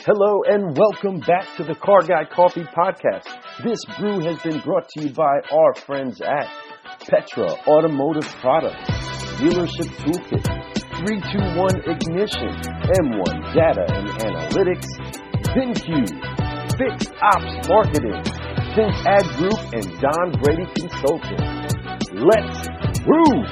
Hello and welcome back to the Car Guy Coffee Podcast. This brew has been brought to you by our friends at Petra Automotive Products, Dealership Toolkit, 321 Ignition, M1 Data and Analytics, VinQ, Fixed Ops Marketing, Think Ad Group, and Don Brady Consulting. Let's brew!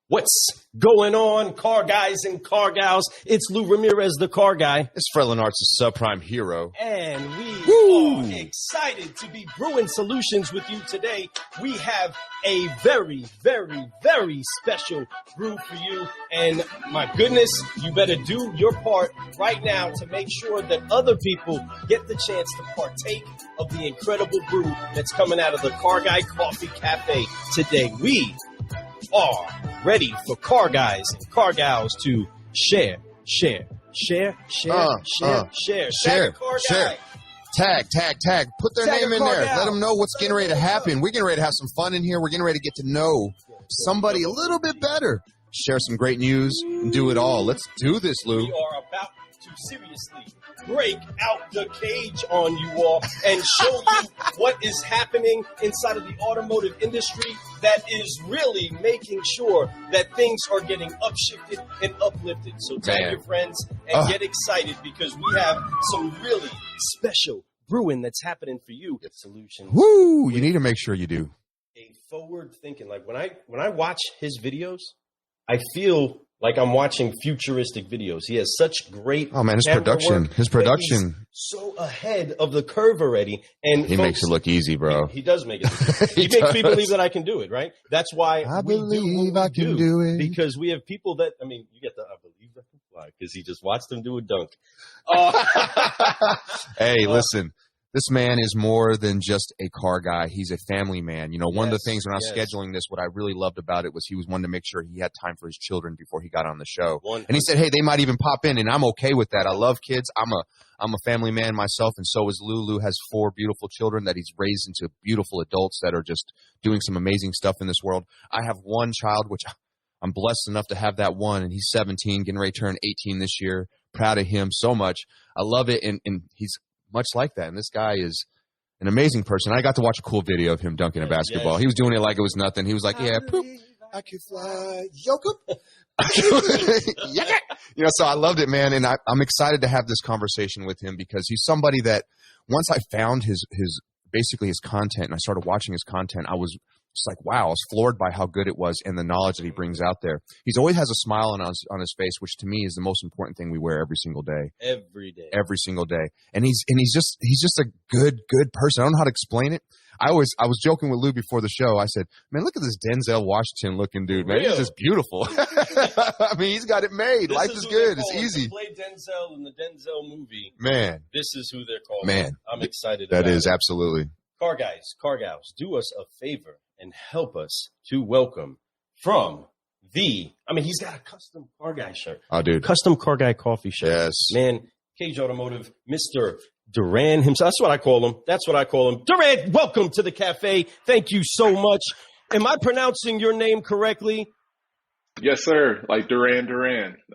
What's going on, car guys and car gals? It's Lou Ramirez, the car guy. It's Fred Lenart's subprime hero. And we are excited to be brewing solutions with you today. We have a very, very, very special brew for you. And my goodness, you better do your part right now to make sure that other people get the chance to partake of the incredible brew that's coming out of the Car Guy Coffee Cafe today. We are ready for car guys and car gals to share. Tag Put their name in there. Let them know what's getting ready to happen. We're getting ready to have some fun in here. We're getting ready to get to know somebody a little bit better. Share some great news and do it all. Let's do this, Lou. We are about to seriously break out the cage on you all and show you what is happening inside of the automotive industry that is really making sure that things are getting upshifted and uplifted. So tag your friends and get excited because we have some really special brewing that's happening for you at Solutions. Woo! You need to make sure you do. A forward thinking, like when I watch his videos, I feel like I'm watching futuristic videos. He has such great his production. He's so ahead of the curve already. And he makes it look easy, bro. He does make it. He makes me believe that I can do it, right? That's why I believe I can do it. Because we have people that, you get the I believe I can fly because he just watched them do a dunk. Hey, listen. This man is more than just a car guy. He's a family man. You know, one of the things when I was scheduling this, what I really loved about it was he was wanting to make sure he had time for his children before he got on the show. 100%. And he said, hey, they might even pop in, and I'm okay with that. I love kids. I'm a family man myself, and so is Lou. Lou has 4 beautiful children that he's raised into beautiful adults that are just doing some amazing stuff in this world. I have one child, which I'm blessed enough to have that one, and he's 17, getting ready to turn 18 this year. Proud of him so much. I love it, and he's much like that. And this guy is an amazing person. I got to watch a cool video of him dunking a basketball. Yes. He was doing it like it was nothing. He was like, poop. I can fly. Yoke. So I loved it, man. And I'm excited to have this conversation with him because he's somebody that once I found his content and I started watching his content, I was just like, wow, I was floored by how good it was and the knowledge that he brings out there. He's always has a smile on his face, which to me is the most important thing we wear every single day. Every single day. And he's just a good person. I don't know how to explain it. I was joking with Lou before the show. I said, man, look at this Denzel Washington looking dude, man. He's just beautiful. He's got it made. Life is good. It's easy. Play Denzel in the Denzel movie. Man. This is who they're called. Man. I'm excited about it. That is, it. absolutely. Car guys, car gals, do us a favor and help us to welcome from he's got a custom car guy shirt. Oh, dude. Custom car guy coffee shirt. Yes. Man, Cage Automotive, Mr. Durran himself. That's what I call him. Durran, welcome to the cafe. Thank you so much. Am I pronouncing your name correctly? Yes, sir. Like Durran.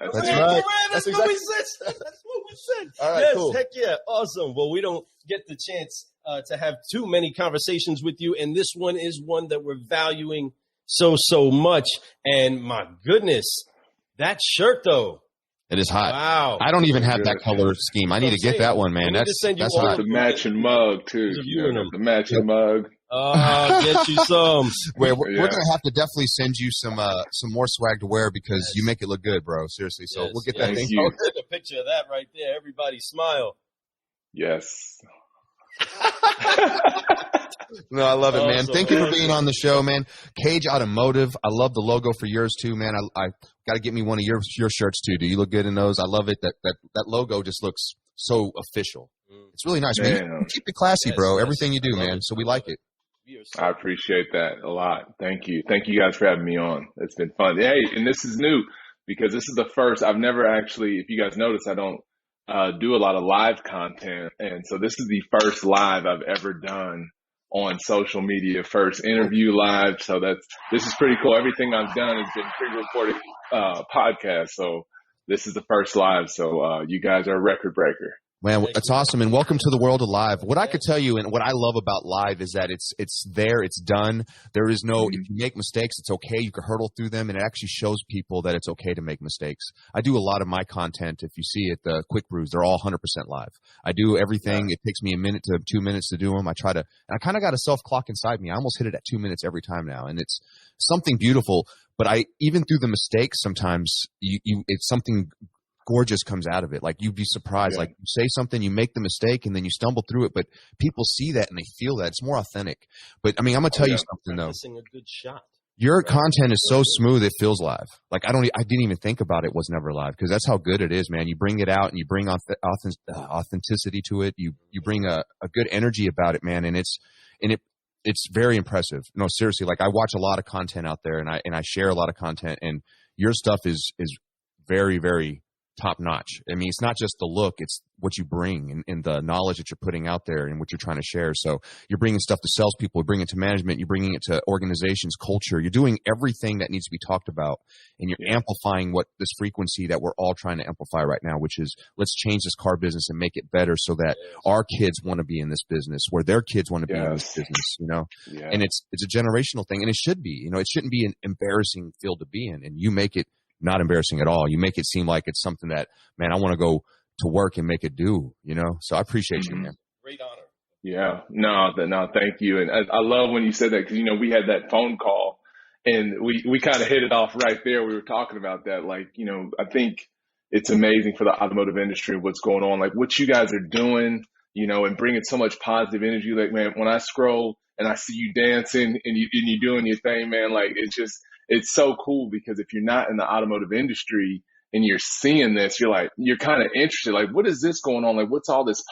That's right. Durran. That's what we said. That's what we said. All right, yes, cool. Heck yeah. Awesome. Well, we don't get the chance to have too many conversations with you, and this one is one that we're valuing so much. And my goodness, that shirt though. It is hot. Wow. I don't even have that color scheme. I need to get that one, man. That's hot. The matching mug too. The matching mug. Get you some. We're gonna have to definitely send you some more swag to wear because you make it look good, bro. Seriously. So we'll get that thing. Take a picture of that right there. Everybody smile. Yes. No, I love it, man. Thank you for being on the show, man. Cage Automotive. I love the logo for yours too, man. I got to get me one of your shirts too. Do you look good in those? I love it. That logo just looks so official. It's really nice, man. You keep it classy, bro. Everything you do, man. So we like it. I appreciate that a lot. Thank you guys for having me on. It's been fun. Hey, and this is new because this is the first. I've never actually, if you guys notice, I don't do a lot of live content, and so this is the first live I've ever done on social media, first interview live. So this is pretty cool. Everything I've done has been pre-recorded podcast. So this is the first live. So you guys are a record breaker. Man, that's awesome, and welcome to the world of live. What I could tell you, and what I love about live, is that it's there, it's done. There is no, if you make mistakes, it's okay. You can hurdle through them, and it actually shows people that it's okay to make mistakes. I do a lot of my content, if you see it, the quick brews, they're all 100% live. I do everything. It takes me a minute to 2 minutes to do them. I kind of got a self-clock inside me. I almost hit it at 2 minutes every time now, and it's something beautiful. But even through the mistakes, sometimes it's something gorgeous comes out of it. Like, you'd be surprised. Like, you say something, you make the mistake, and then you stumble through it, but people see that and they feel that. It's more authentic. But I mean, I'm gonna tell you something though. A good shot. Your content is so smooth, it feels live. Like, I didn't even think about it was never live, because that's how good it is, man. You bring it out and you bring authenticity to it. You bring a good energy about it, man. And it's very impressive. No, seriously. Like, I watch a lot of content out there, and I share a lot of content, and your stuff is very, very top notch. I mean, it's not just the look, it's what you bring and the knowledge that you're putting out there and what you're trying to share. So you're bringing stuff to salespeople, you're bringing it to management, you're bringing it to organizations, culture. You're doing everything that needs to be talked about, and you're amplifying this frequency that we're all trying to amplify right now, which is, let's change this car business and make it better so that our kids want to be in this business, where their kids want to be in this business, you know? And it's a generational thing, and it should be, you know, it shouldn't be an embarrassing field to be in, and you make it not embarrassing at all. You make it seem like it's something that, man, I want to go to work and make it do, you know? So I appreciate you, man. Great honor. Yeah. No, thank you. And I love when you said that, because, you know, we had that phone call and we kind of hit it off right there. We were talking about that. Like, you know, I think it's amazing for the automotive industry, what's going on, like what you guys are doing, you know, and bringing so much positive energy. Like, man, when I scroll and I see you dancing and you doing your thing, man, like, it's so cool, because if you're not in the automotive industry and you're seeing this, you're kind of interested. Like, what is this going on? Like, what's all this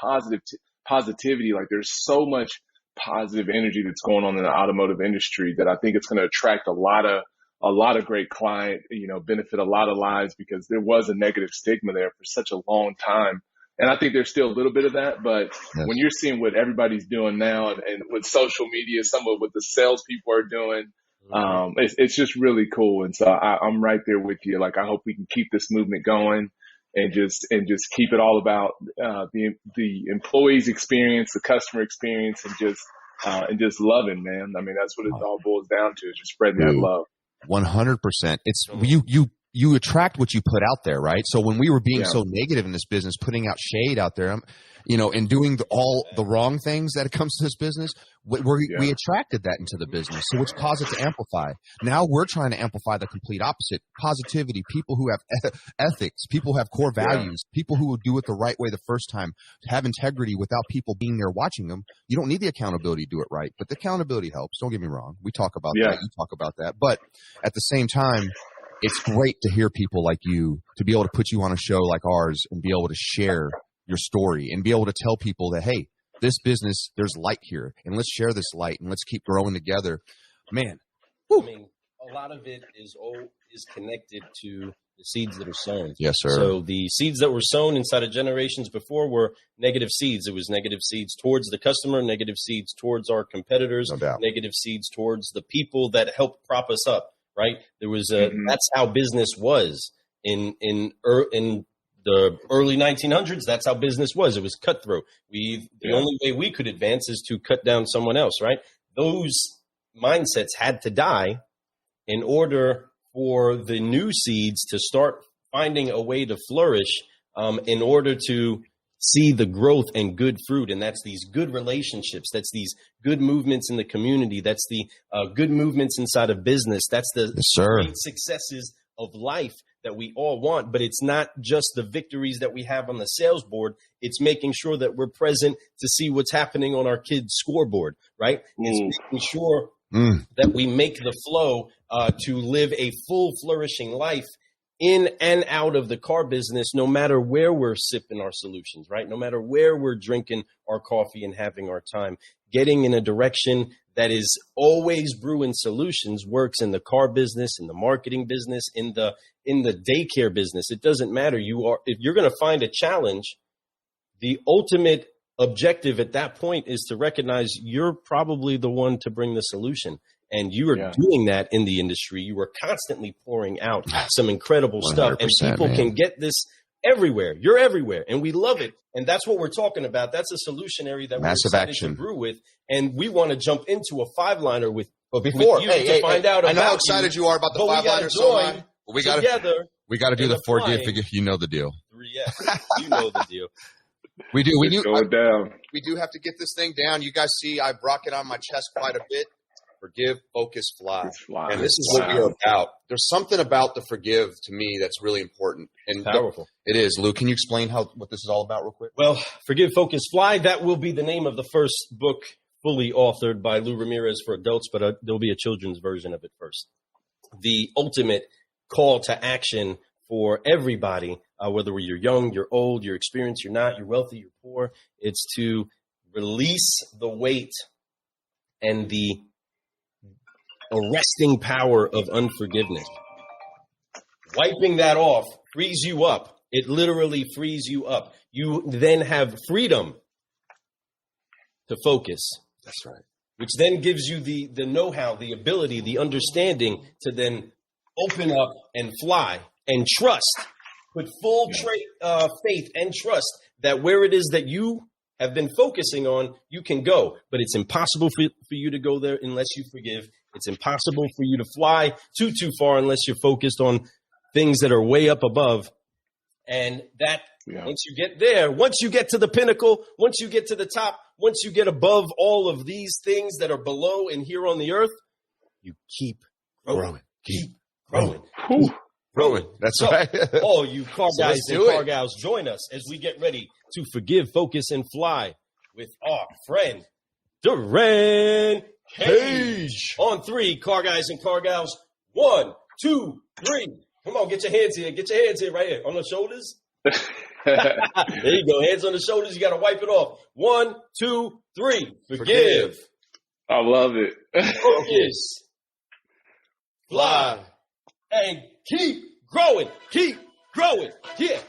positivity? Like, there's so much positive energy that's going on in the automotive industry that I think it's going to attract a lot of great client, you know, benefit a lot of lives, because there was a negative stigma there for such a long time. And I think there's still a little bit of that, but when you're seeing what everybody's doing now and with social media, some of what the salespeople are doing, it's just really cool. And so I'm right there with you. Like, I hope we can keep this movement going and just keep it all about the employees' experience, the customer experience, and just loving, man. I mean, that's what it all boils down to, is just spreading that love. 100%. It's you attract what you put out there, right? So when we were being so negative in this business, putting out shade out there, you know, and doing all the wrong things that it comes to this business, we attracted that into the business, so which caused it to amplify. Now we're trying to amplify the complete opposite: positivity, people who have ethics, people who have core values, people who will do it the right way the first time, have integrity without people being there watching them. You don't need the accountability to do it right, but the accountability helps. Don't get me wrong. We talk about that. You talk about that. But at the same time, it's great to hear people like you, to be able to put you on a show like ours and be able to share your story and be able to tell people that, hey, this business, there's light here, and let's share this light and let's keep growing together. Man. I mean, a lot of it is connected to the seeds that are sown. Yes, sir. So the seeds that were sown inside of generations before were negative seeds. It was negative seeds towards the customer, negative seeds towards our competitors, negative seeds towards the people that helped prop us up. Right. There was that's how business was in the early 1900s. That's how business was. It was cutthroat. The only way we could advance is to cut down someone else. Right. Those mindsets had to die in order for the new seeds to start finding a way to flourish, in order to see the growth and good fruit. And that's these good relationships. That's these good movements in the community. That's the good movements inside of business. That's the great successes of life that we all want. But it's not just the victories that we have on the sales board. It's making sure that we're present to see what's happening on our kids' scoreboard, right? It's making sure that we make the flow to live a full, flourishing life in and out of the car business, no matter where we're sipping our solutions, right? No matter where we're drinking our coffee and having our time, getting in a direction that is always brewing solutions works in the car business, in the marketing business, in the daycare business. It doesn't matter. If you're going to find a challenge, the ultimate objective at that point is to recognize you're probably the one to bring the solution. And you are doing that in the industry. You are constantly pouring out some incredible stuff. And people can get this everywhere. You're everywhere. And we love it. And that's what we're talking about. That's a solutionary that we're excited to brew with. And we want to jump into a 5-liner with you to find out about I know how excited you are about the 5-liner. So we got to do the forgive. You know the deal. Yes, you know the deal. We do. We do have to get this thing down. You guys see, I brought it on my chest quite a bit. Forgive, focus, fly. And this is what we are about. There's something about the forgive to me that's really important and powerful. It is. Lou, can you explain what this is all about real quick? Well, Forgive, Focus, Fly, that will be the name of the first book fully authored by Lou Ramirez for adults, but there'll be a children's version of it first. The ultimate call to action for everybody, whether you're young, you're old, you're experienced, you're not, you're wealthy, you're poor, it's to release the weight and the arresting power of unforgiveness. Wiping that off frees you up. It literally frees you up. You then have freedom to focus. That's right. Which then gives you the know-how, the ability, the understanding to then open up and fly and trust. Put full faith and trust that where it is that you have been focusing on, you can go. But it's impossible for you to go there unless you forgive. It's impossible for you to fly too far unless you're focused on things that are way up above. And that once you get there, once you get to the pinnacle, once you get to the top, once you get above all of these things that are below and here on the earth, you keep growing. Keep growing. Keep growing. That's right. All you car guys and car gals, join us as we get ready to forgive, focus, and fly with our friend, Durran Cage. On 3, car guys and car gals. 1, 2, 3. Come on, get your hands here. Get your hands here right here. On the shoulders. There you go. Hands on the shoulders. You got to wipe it off. 1, 2, 3. Forgive. I love it. Focus. Fly. And keep growing. Keep growing. Yeah.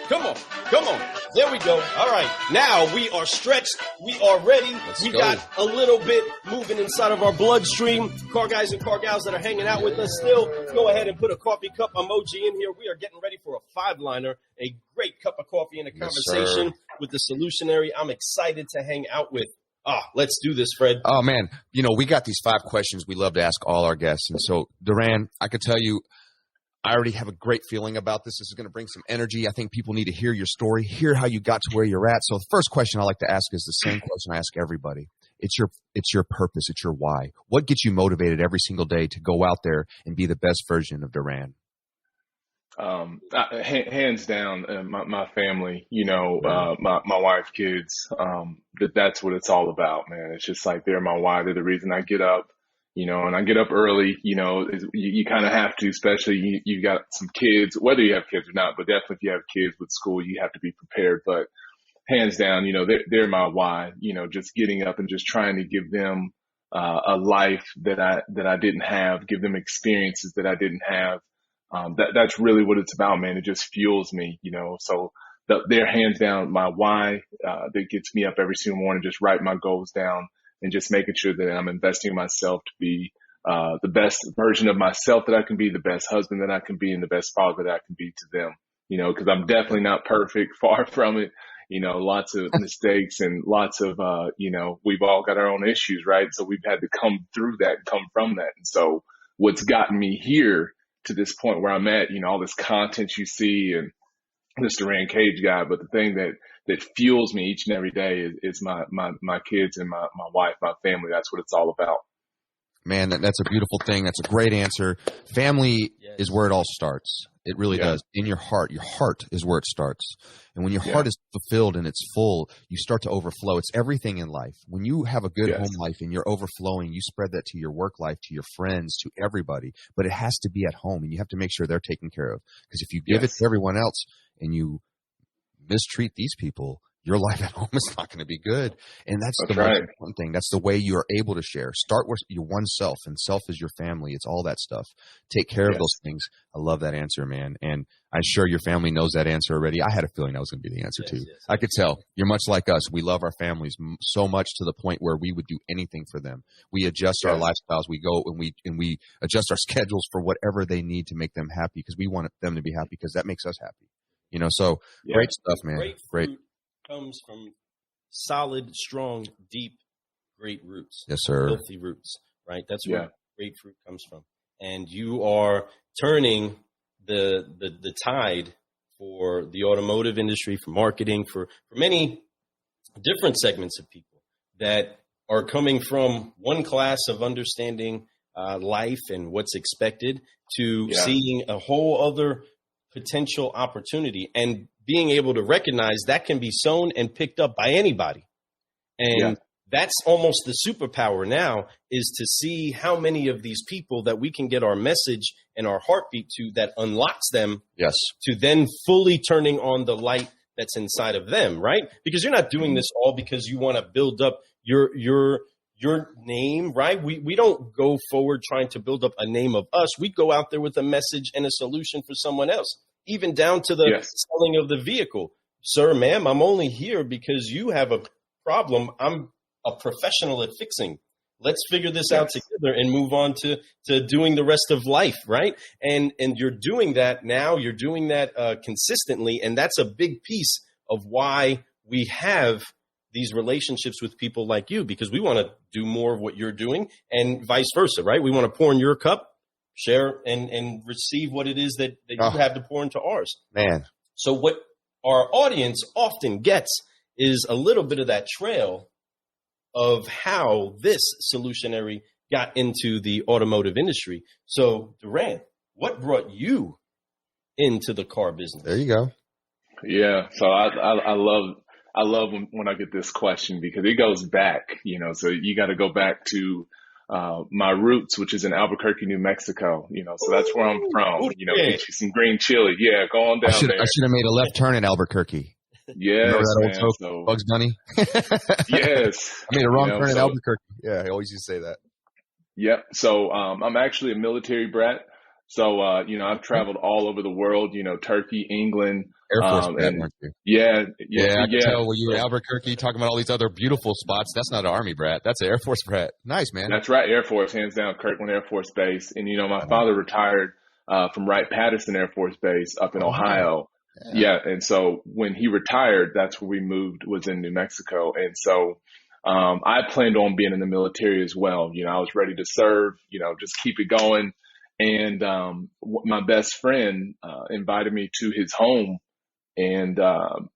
Come on. Come on. There we go. All right. Now we are stretched. We are ready. We got a little bit moving inside of our bloodstream. Car guys and car gals that are hanging out with us still, go ahead and put a coffee cup emoji in here. We are getting ready for a 5-liner, a great cup of coffee and a conversation with the Solutionary I'm excited to hang out with. Let's do this, Fred. Oh, man. We got these 5 questions we love to ask all our guests. And so, Durran, I could tell you, I already have a great feeling about this. This is going to bring some energy. I think people need to hear your story, hear how you got to where you're at. So the first question I like to ask is the same question I ask everybody. It's your purpose. It's your why. What gets you motivated every single day to go out there and be the best version of Durran? Hands down, my family, my wife, kids, that's what it's all about, man. It's just like, they're my why. They're the reason I get up. And I get up early, you kind of have to, especially you got some kids, whether you have kids or not, but definitely if you have kids with school, you have to be prepared. But hands down, they're my why, just getting up and just trying to give them a life that I didn't have, give them experiences that I didn't have. That's really what it's about, man. It just fuels me, so they're hands down my why, that gets me up every single morning, just write my goals down. And just making sure that I'm investing in myself to be the best version of myself that I can be, the best husband that I can be, and the best father that I can be to them. Because I'm definitely not perfect, far from it. Lots of mistakes and lots of, we've all got our own issues, right? So we've had to come through that, come from that. And so what's gotten me here to this point where I'm at, all this content you see and this Durran Cage guy, but the thing that fuels me each and every day is my kids and my wife, my family. That's what it's all about. Man, that's a beautiful thing. That's a great answer. Family is where it all starts. It really does. In your heart is where it starts. And when your heart is fulfilled and it's full, you start to overflow. It's everything in life. When you have a good home life and you're overflowing, you spread that to your work life, to your friends, to everybody. But it has to be at home, and you have to make sure they're taken care of. Because if you give it to everyone else and you mistreat these people, your life at home is not going to be good. And that's the right. most important thing. That's the way you are able to share. Start with your one self, and self is your family. It's all that stuff. Take care of those things. I love that answer, man. And I'm sure your family knows that answer already. I had a feeling that was going to be the answer too. I could tell. You're much like us. We love our families so much to the point where we would do anything for them. We adjust our lifestyles. We go and we adjust our schedules for whatever they need to make them happy, because we want them to be happy, because that makes us happy. You know, so great stuff, man. Great. Comes from solid, strong, deep, great roots. Yes, sir. Healthy roots, right? That's where grapefruit comes from. And you are turning the tide for the automotive industry, for marketing, for many different segments of people that are coming from one class of understanding life and what's expected to seeing a whole other potential opportunity, and being able to recognize that can be sown and picked up by anybody. And that's almost the superpower now, is to see how many of these people that we can get our message and our heartbeat to, that unlocks them to then fully turning on the light that's inside of them, right? Because you're not doing this all because you want to build up your name, right? We don't go forward trying to build up a name of us. We go out there with a message and a solution for someone else, even down to the selling of the vehicle. Sir, ma'am, I'm only here because you have a problem. I'm a professional at fixing. Let's figure this out together and move on to doing the rest of life, right? And you're doing that now. You're doing that consistently, and that's a big piece of why we have these relationships with people like you, because we want to do more of what you're doing, and vice versa, right? We want to pour in your cup, share and receive what it is that you have to pour into ours. Man. So what our audience often gets is a little bit of that trail of how this solutionary got into the automotive industry. So Durran, what brought you into the car business? There you go. Yeah. So I love when I get this question, because it goes back, you know, so you got to go back to my roots, which is in Albuquerque, New Mexico, you know, so that's where I'm from, you know, get you some green chili. Yeah. Go on down there. I should have made a left turn in Albuquerque. Yes, remember that old folk, Bugs Bunny? Yes. I made a wrong turn in Albuquerque. Yeah, I always used to say that. Yep. So I'm actually a military brat. So, you know, I've traveled all over the world, you know, Turkey, England. Air Force brat, weren't you? Yeah. I can tell when you were in Albuquerque talking about all these other beautiful spots. That's not an Army brat. That's an Air Force brat. Nice, man. That's right. Air Force, hands down, Kirtland Air Force Base. And, you know, my father retired from Wright-Patterson Air Force Base up in Ohio. Yeah. And so when he retired, that's where we moved, was in New Mexico. And so I planned on being in the military as well. You know, I was ready to serve, you know, just keep it going. And my best friend invited me to his home, and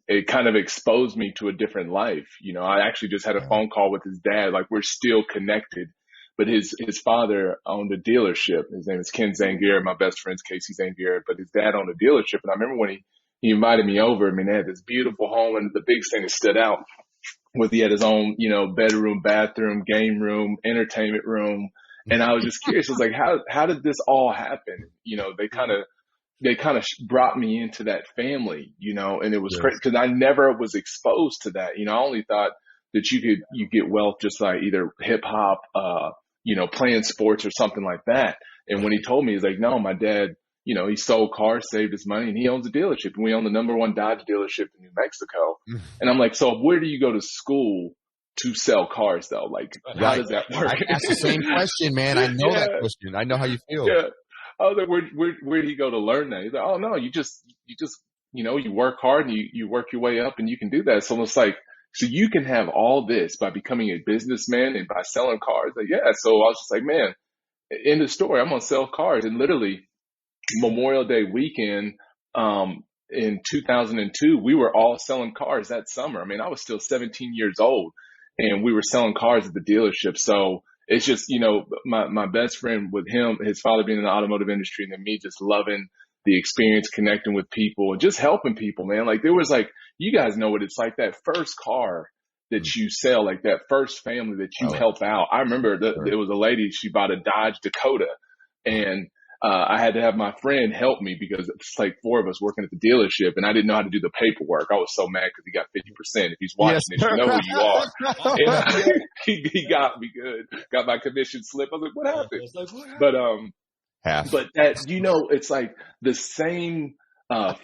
it kind of exposed me to a different life. You know, I actually just had a phone call with his dad. Like, we're still connected. But his father owned a dealership. His name is Ken Zangier. My best friend's Casey Zangier. But his dad owned a dealership. And I remember when he invited me over, I mean, they had this beautiful home. And the biggest thing that stood out was he had his own, you know, bedroom, bathroom, game room, entertainment room. And I was just curious. I was like, how did this all happen? You know, they kind of brought me into that family, you know, and it was crazy because I never was exposed to that. You know, I only thought that you get wealth just like either hip hop, you know, playing sports or something like that. And when he told me, he's like, no, my dad, you know, he sold cars, saved his money, and he owns a dealership. And we own the #1 Dodge dealership in New Mexico. And I'm like, so where do you go to school to sell cars though? Like, how does that work? I asked the same question, man. I know that question. I know how you feel. Yeah. I was like, where do you go to learn that? He's like, oh no, you just, you know, you work hard and you work your way up and you can do that. So it's like, so you can have all this by becoming a businessman and by selling cars. Like, yeah. So I was just like, man, in the story, I'm going to sell cars. And literally Memorial Day weekend, in 2002, we were all selling cars that summer. I mean, I was still 17 years old and we were selling cars at the dealership. So it's just, you know, my best friend with him, his father being in the automotive industry, and then me just loving the experience, connecting with people and just helping people, man. Like, there was like, you guys know what it's like, that first car that you sell, like that first family that you help out. I remember there was a lady, she bought a Dodge Dakota, and I had to have my friend help me because it's like 4 of us working at the dealership, and I didn't know how to do the paperwork. I was so mad because he got 50%. If he's watching this, you know who you are. And he got me good. Got my commission slip. I was like, what happened? But that, it's like the same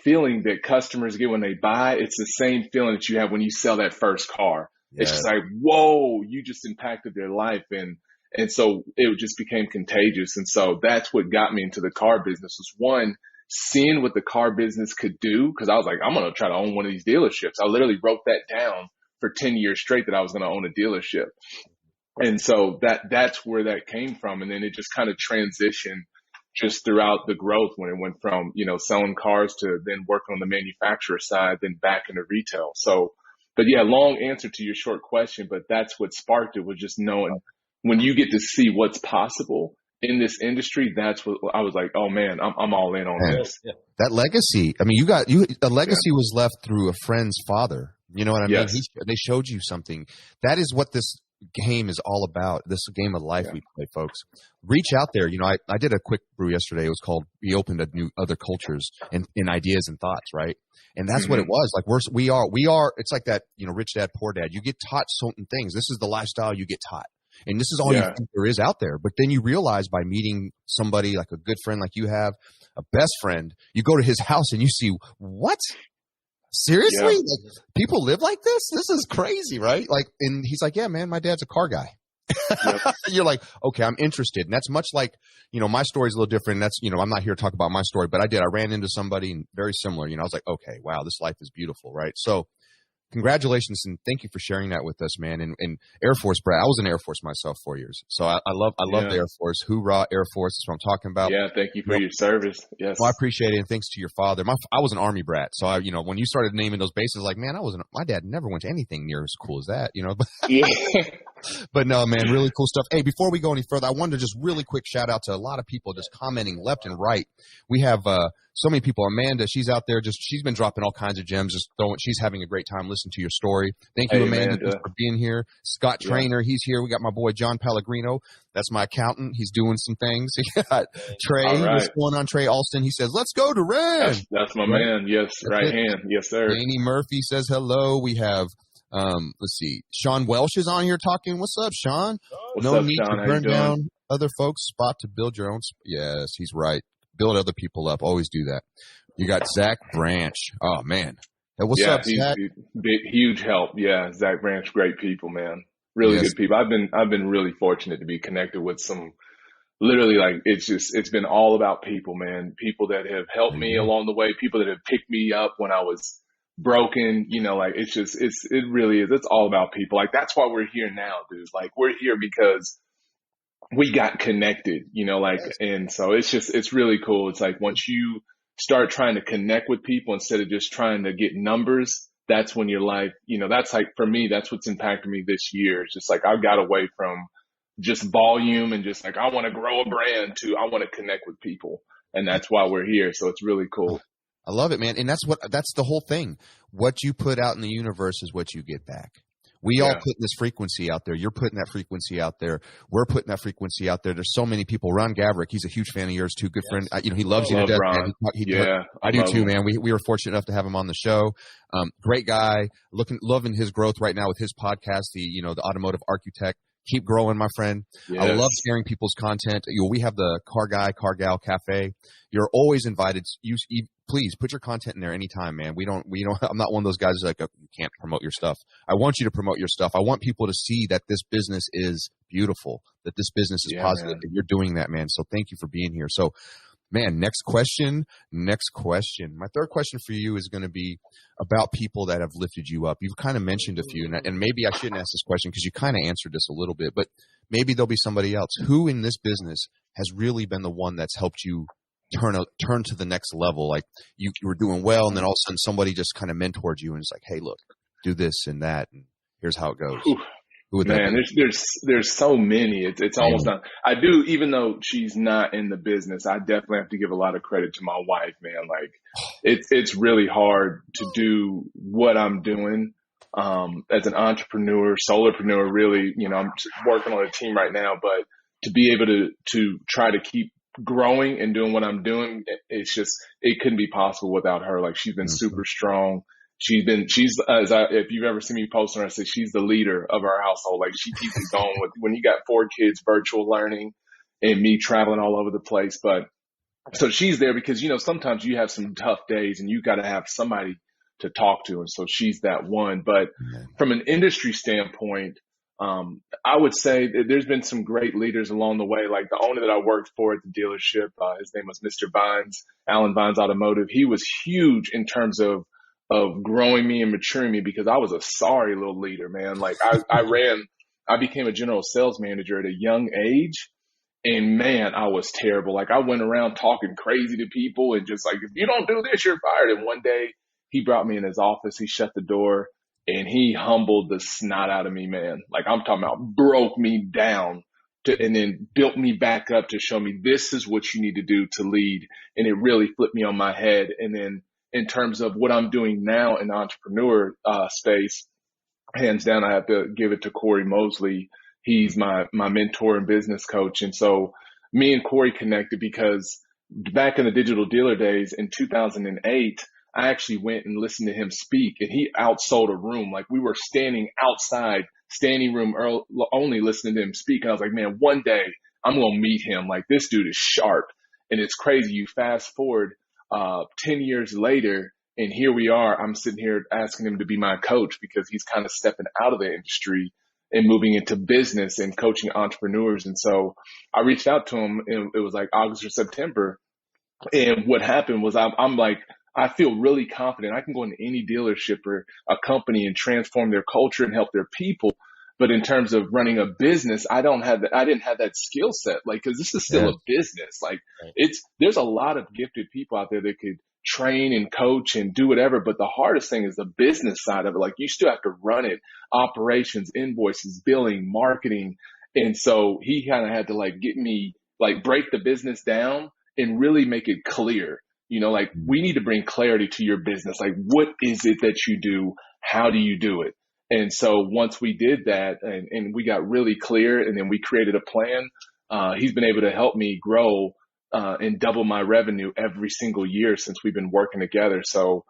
feeling that customers get when they buy. It's the same feeling that you have when you sell that first car. It's just like, whoa, you just impacted their life. And so it just became contagious. And so that's what got me into the car business, was one, seeing what the car business could do. Cause I was like, I'm going to try to own one of these dealerships. I literally wrote that down for 10 years straight that I was going to own a dealership. And so that's where that came from. And then it just kind of transitioned just throughout the growth, when it went from, selling cars to then working on the manufacturer side, then back into retail. So, but yeah, long answer to your short question, but that's what sparked it, was just knowing when you get to see what's possible in this industry. That's what I was like, oh man, I'm all in on this. Yeah. That legacy. I mean, a legacy was left through a friend's father. You know what I mean? Yes. They showed you something. That is what this game is all about. This game of life we play, folks. Reach out there. I did a quick brew yesterday. It was called, we opened a new other cultures and ideas and thoughts, right? And that's what it was. Like we are, it's like that, rich dad, poor dad. You get taught certain things. This is the lifestyle you get taught. And this is all you think there is out there. But then you realize by meeting somebody like a good friend like you have, a best friend, you go to his house and you see, what? Seriously? Like, people live like this? This is crazy, right? Like, and he's like, yeah, man, my dad's a car guy. You're like, okay, I'm interested. And that's much like, my story's a little different. That's, I'm not here to talk about my story, but I ran into somebody very similar. I was like, okay, wow, this life is beautiful, right? So congratulations, and thank you for sharing that with us, man. And Air Force, Brad, I was in Air Force myself 4 years. So I love the Air Force. Hoorah, Air Force. That's what I'm talking about. Yeah, thank you for your service. Yes. Well, I appreciate it, and thanks to your father. I was an Army brat. So, when you started naming those bases, like, man, my dad never went to anything near as cool as that, But no, man, really cool stuff. Hey, before we go any further, I wanted to just really quick shout out to a lot of people just commenting left and right. We have so many people. Amanda, she's out there. She's been dropping all kinds of gems. She's having a great time listening to your story. Thank you, Amanda, for being here. Scott Trainer, he's here. We got my boy John Pellegrino. That's my accountant. He's doing some things. We got Trey. What's going on, Trey Alston? He says, "Let's go, Durran." That's my man. Yes, right hand. Yes, sir. Danny Murphy says hello. We have. Let's see. Sean Welsh is on here talking. What's up, Sean? What's no up, need Sean? to burn down other folks' spot to build your own. Yes, he's right. Build other people up. Always do that. You got Zach Branch. Oh man. Hey, what's up, Zach? Huge help. Yeah, Zach Branch, great people, man. Really good people. I've been really fortunate to be connected with some. Literally, like, it's been all about people, man. People that have helped me along the way. People that have picked me up when I was broken, like, it really is. It's all about people. Like, that's why we're here now, dude. Like, we're here because we got connected, and so it's really cool. It's like, once you start trying to connect with people instead of just trying to get numbers, that's when your life, that's like, for me, that's what's impacted me this year. It's just like, I got away from just volume and just like, I want to grow a brand to, I want to connect with people. And that's why we're here. So it's really cool. I love it, man. And that's the whole thing. What you put out in the universe is what you get back. We all putting this frequency out there. You're putting that frequency out there. We're putting that frequency out there. There's so many people. Ron Gavrick, he's a huge fan of yours too. Good friend. He loves you to death, man. I do too, man. We were fortunate enough to have him on the show. Great guy. Loving his growth right now with his podcast, the Automotive Architect. Keep growing, my friend. Yes. I love sharing people's content. We have the Car Guy, Car Gal Cafe. You're always invited. Please put your content in there anytime, man. We don't, I'm not one of those guys who's like, oh, you can't promote your stuff. I want you to promote your stuff. I want people to see that this business is beautiful, that this business is positive, and you're doing that, man. So thank you for being here. So, man, next question. My third question for you is going to be about people that have lifted you up. You've kind of mentioned a few, and maybe I shouldn't ask this question because you kind of answered this a little bit, but maybe there'll be somebody else who in this business has really been the one that's helped you turn to the next level. Like you were doing well, and then all of a sudden somebody just kind of mentored you and it's like, hey, look, do this and that, and here's how it goes. Man, there's so many. It's almost not. I do, even though she's not in the business, I definitely have to give a lot of credit to my wife, man. Like it's really hard to do what I'm doing as an entrepreneur, solopreneur. Really, I'm working on a team right now, but to be able to try to keep growing and doing what I'm doing, it couldn't be possible without her. Like, she's been super strong. If you've ever seen me post on her, I say she's the leader of our household. Like, she keeps it going with, when you got 4 kids, virtual learning and me traveling all over the place. But so she's there because, sometimes you have some tough days and you got to have somebody to talk to. And so she's that one. But from an industry standpoint, I would say that there's been some great leaders along the way. Like, the owner that I worked for at the dealership, his name was Mr. Vines, Alan Vines Automotive. He was huge in terms of growing me and maturing me, because I was a sorry little leader, man. Like, I became a general sales manager at a young age, and man, I was terrible. Like, I went around talking crazy to people and just like, if you don't do this, you're fired. And one day he brought me in his office, he shut the door, and he humbled the snot out of me, man. Like, I'm talking about broke me down and then built me back up to show me this is what you need to do to lead. And it really flipped me on my head. And then in terms of what I'm doing now in the entrepreneur space, hands down, I have to give it to Corey Mosley. He's my mentor and business coach. And so me and Corey connected because back in the digital dealer days in 2008, I actually went and listened to him speak, and he outsold a room. Like, we were standing outside, standing room only, listening to him speak. And I was like, man, one day I'm going to meet him. Like, this dude is sharp. And it's crazy. You fast forward 10 years later, and here we are. I'm sitting here asking him to be my coach because he's kind of stepping out of the industry and moving into business and coaching entrepreneurs. And so I reached out to him, and it was like August or September. And what happened was I'm like, I feel really confident. I can go into any dealership or a company and transform their culture and help their people. But in terms of running a business, I didn't have that skill set. Like, cause this is still a business. Like, there's a lot of gifted people out there that could train and coach and do whatever. But the hardest thing is the business side of it. Like, you still have to run it, operations, invoices, billing, marketing. And so he kind of had to like get me, like, break the business down and really make it clear. Like, we need to bring clarity to your business. Like, what is it that you do? How do you do it? And so once we did that and we got really clear, and then we created a plan, he's been able to help me grow and double my revenue every single year since we've been working together. So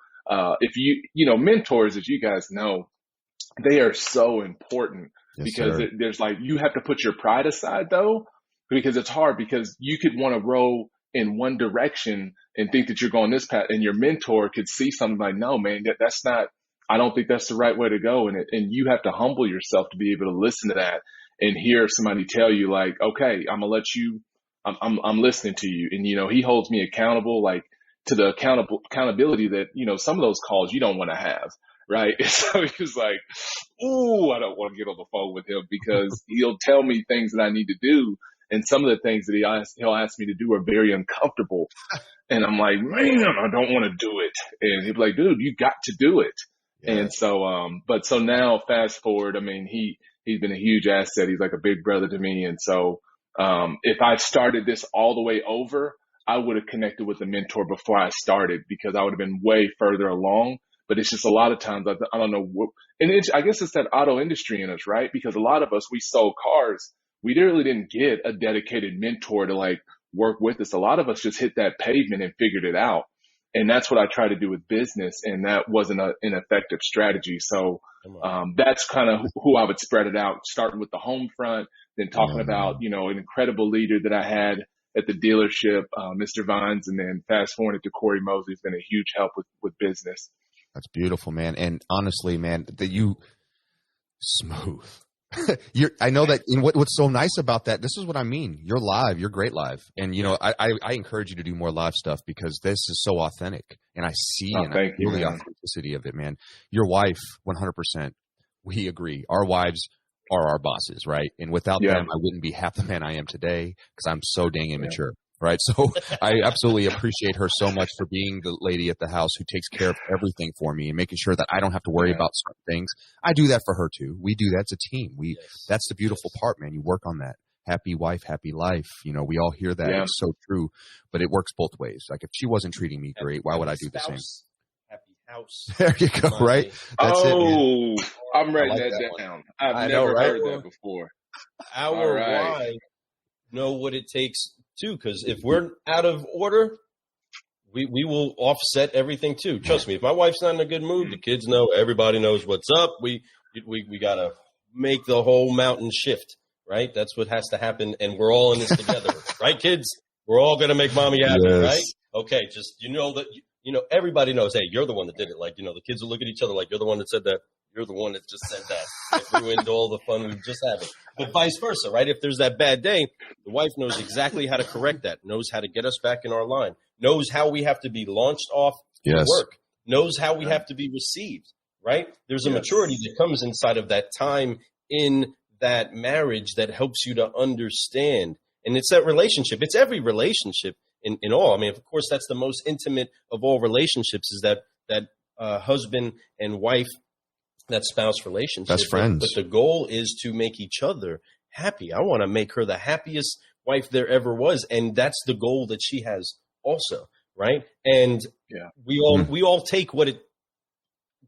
if mentors, as you guys know, they are so important. Yes, because there's like, you have to put your pride aside though, because it's hard, because you could want to row in one direction and think that you're going this path, and your mentor could see something like, no, man, that's not, I don't think that's the right way to go. And you have to humble yourself to be able to listen to that and hear somebody tell you like, okay, I'm gonna let you, I'm listening to you. And, he holds me accountable, like, to the accountability that, some of those calls you don't want to have. Right. So he was like, ooh, I don't want to get on the phone with him, because he'll tell me things that I need to do. And some of the things that he'll ask me to do are very uncomfortable. And I'm like, man, I don't want to do it. And he'll be like, dude, you got to do it. Yeah. And so, so now fast forward, I mean, he's been a huge asset. He's like a big brother to me. And so, if I started this all the way over, I would have connected with a mentor before I started, because I would have been way further along. But it's just a lot of times, I don't know what, and I guess it's that auto industry in us, right? Because a lot of us, we sold cars. We really didn't get a dedicated mentor to like work with us. A lot of us just hit that pavement and figured it out. And that's what I try to do with business. And that wasn't an effective strategy. So that's kind of who I would spread it out, starting with the home front, then talking about, an incredible leader that I had at the dealership, Mr. Vines, and then fast forward to Corey Mosley has been a huge help with business. That's beautiful, man. And honestly, man, that you smooth. I know that, and what's so nice about that, this is what I mean. You're live. You're great live. And, I encourage you to do more live stuff, because this is so authentic, and I see and I feel the authenticity of it, man. Your wife, 100%, we agree. Our wives are our bosses, right? And without them, I wouldn't be half the man I am today, because I'm so dang immature. Right. So I absolutely appreciate her so much for being the lady at the house who takes care of everything for me and making sure that I don't have to worry about certain things. I do that for her too. We do that as a team. That's the beautiful part, man. You work on that. Happy wife, happy life. We all hear that. It's so true, but it works both ways. Like, if she wasn't treating me great, why would I do the same? Happy house. There you go. Right. That's it, I'm writing that down. I've never heard that before. Our wives know what it takes too, because if we're out of order, we will offset everything too. Trust me, if my wife's not in a good mood, the kids know, everybody knows what's up. We gotta make the whole mountain shift, right? That's what has to happen, and we're all in this together, right, kids? We're all gonna make mommy happy, right? Okay, just that everybody knows. Hey, you're the one that did it. Like, the kids will look at each other like you're the one that said that. You're the one that just said that. It ruined all the fun we just having. But vice versa, right? If there's that bad day, the wife knows exactly how to correct that, knows how to get us back in our line, knows how we have to be launched off to work, knows how we have to be received, right? There's a maturity that comes inside of that time in that marriage that helps you to understand. And it's that relationship. It's every relationship in all. I mean, of course, that's the most intimate of all relationships is that husband and wife, that spouse relationship. Best friends. But the goal is to make each other happy. I want to make her the happiest wife there ever was. And that's the goal that she has also, right? And we all take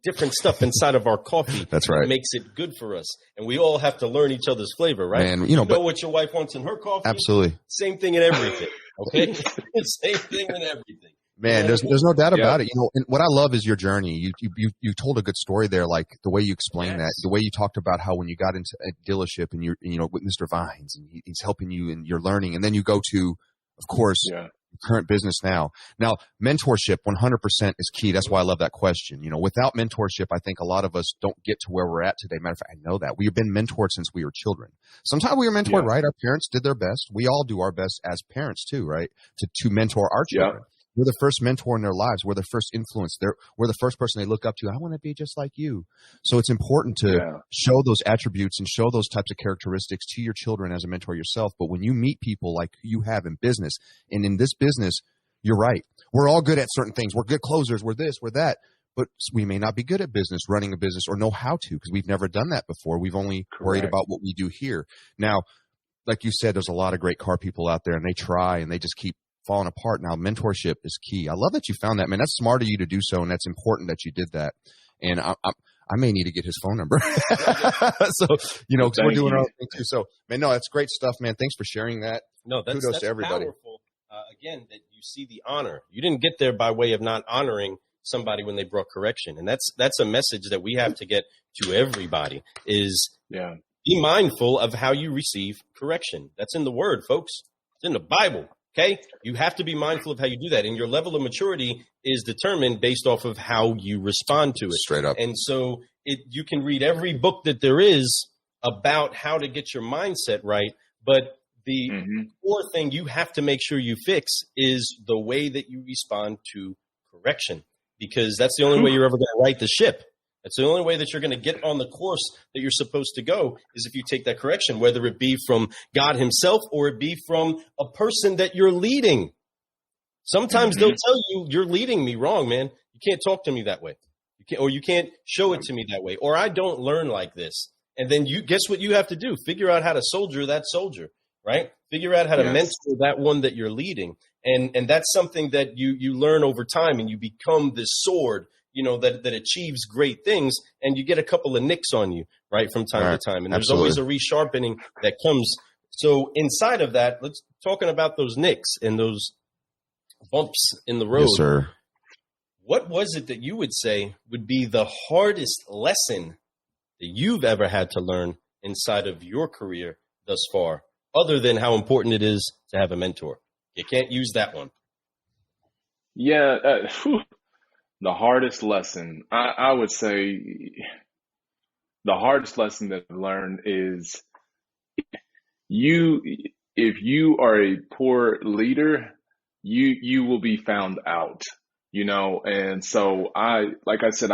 different stuff inside of our coffee. That's right. That makes it good for us. And we all have to learn each other's flavor, right? And, you know what your wife wants in her coffee? Absolutely. Same thing in everything, okay? Same thing in everything. Man, there's no doubt about it. And what I love is your journey. You told a good story there, like the way you explained that, the way you talked about how when you got into a dealership and you're, with Mr. Vines and he's helping you and you're learning, and then you go to, of course, your current business now. Now, mentorship 100% is key. That's why I love that question. Without mentorship, I think a lot of us don't get to where we're at today. Matter of fact, I know that. We've been mentored since we were children. Sometimes we were mentored, right? Our parents did their best. We all do our best as parents too, right? To mentor our children. We're the first mentor in their lives. We're the first influence. We're the first person they look up to. I want to be just like you. So it's important to show those attributes and show those types of characteristics to your children as a mentor yourself. But when you meet people like you have in business, and in this business, you're right. We're all good at certain things. We're good closers. We're this, we're that. But we may not be good at business, running a business, or know how to because we've never done that before. We've only worried about what we do here. Now, like you said, there's a lot of great car people out there, and they try, and they just keep falling apart. Now, mentorship is key. I love that you found that, man. That's smart of you to do so, and that's important that you did that. And I may need to get his phone number. So, because we're doing our own thing too. So, man, no, that's great stuff, man. Thanks for sharing that. No, that's to everybody. Powerful. Again, that you see the honor. You didn't get there by way of not honoring somebody when they brought correction, and that's a message that we have to get to everybody. Is be mindful of how you receive correction. That's in the Word, folks. It's in the Bible. Okay, you have to be mindful of how you do that, and your level of maturity is determined based off of how you respond to it. Straight up. And so you can read every book that there is about how to get your mindset right, but the core thing you have to make sure you fix is the way that you respond to correction, because that's the only way you're ever going to right the ship. That's the only way that you're going to get on the course that you're supposed to go is if you take that correction, whether it be from God himself or it be from a person that you're leading. Sometimes they'll tell you, you're leading me wrong, man. You can't talk to me that way. You can't show it to me that way. Or I don't learn like this. And then guess what you have to do? Figure out how to soldier that soldier, right? Figure out how to mentor that one that you're leading. And that's something that you learn over time, and you become this sword, that achieves great things, and you get a couple of nicks on you, right, from time to time. And there's always a resharpening that comes. So inside of that, let's talking about those nicks and those bumps in the road. Yes, sir. What was it that you would say would be the hardest lesson that you've ever had to learn inside of your career thus far, other than how important it is to have a mentor? You can't use that one. Yeah. The hardest lesson, I would say the hardest lesson that I've learned is if you are a poor leader, you will be found out, and so like I said,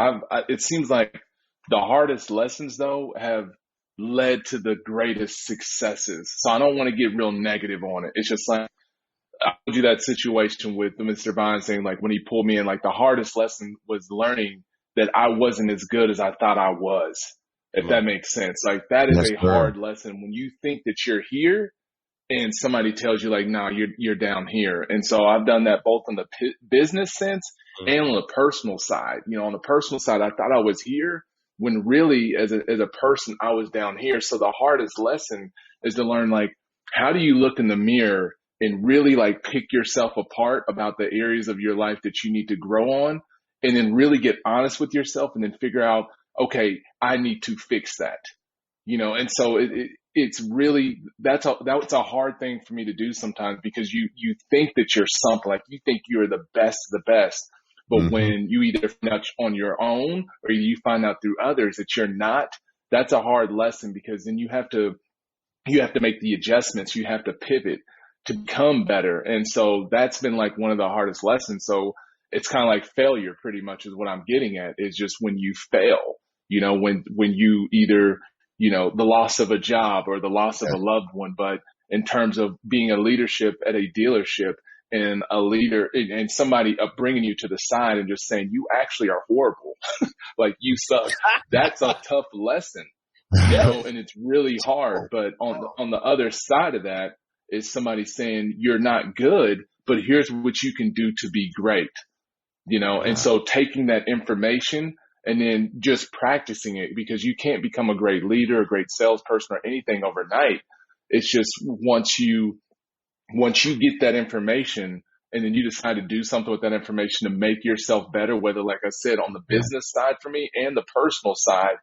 it seems like the hardest lessons though have led to the greatest successes. So I don't want to get real negative on it. It's just like, I told you that situation with Mr. Vine saying, like, when he pulled me in, like, the hardest lesson was learning that I wasn't as good as I thought I was, if that makes sense. Like, that is hard lesson when you think that you're here and somebody tells you, like, no, you're down here. And so I've done that both in the business sense and on the personal side. On the personal side, I thought I was here when really as a person, I was down here. So the hardest lesson is to learn, like, how do you look in the mirror and really like pick yourself apart about the areas of your life that you need to grow on, and then really get honest with yourself and then figure out, okay, I need to fix that, and so it's really, that's a hard thing for me to do sometimes, because you think that you're something, like you think you're the best of the best, but when you either find out on your own or you find out through others that you're not, that's a hard lesson, because then you have to make the adjustments, you have to pivot to become better. And so that's been like one of the hardest lessons. So it's kind of like failure pretty much is what I'm getting at, is just when you fail, when you either, the loss of a job or the loss of a loved one. But in terms of being a leadership at a dealership and a leader and somebody bringing you to the side and just saying, you actually are horrible, like you suck. That's a tough lesson, and it's really hard. But on the other side of that is somebody saying, you're not good, but here's what you can do to be great, and so taking that information and then just practicing it, because you can't become a great leader, a great salesperson, or anything overnight. It's just once you get that information and then you decide to do something with that information to make yourself better, whether, like I said, on the business side for me and the personal side,